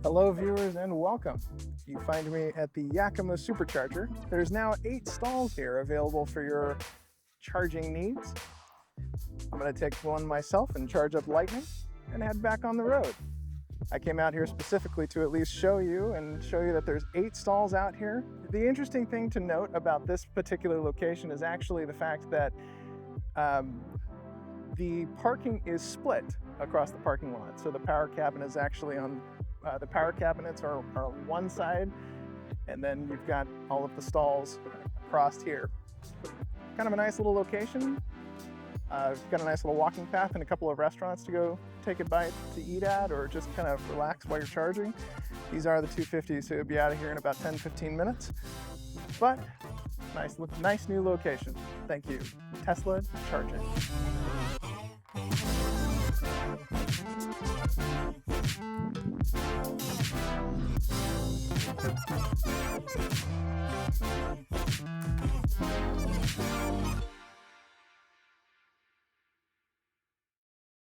Hello viewers and welcome. You find me at the Yakima Supercharger. There's now 8 stalls here available for your charging needs. I'm going to take one myself and charge up Lightning and head back on the road. I came out here specifically to at least show you that there's 8 stalls out here. The interesting thing to note about this particular location is actually the fact that the parking is split across the parking lot. So the power cabinet is actually on the power cabinets are on one side, and then you've got all of the stalls across here. Kind of a nice little location. You've got a nice little walking path and a couple of restaurants to go take a bite to eat at, or just kind of relax while you're charging. These are the 250s, so you'll be out of here in about 10-15 minutes. But nice new location. Thank you, Tesla Supercharger.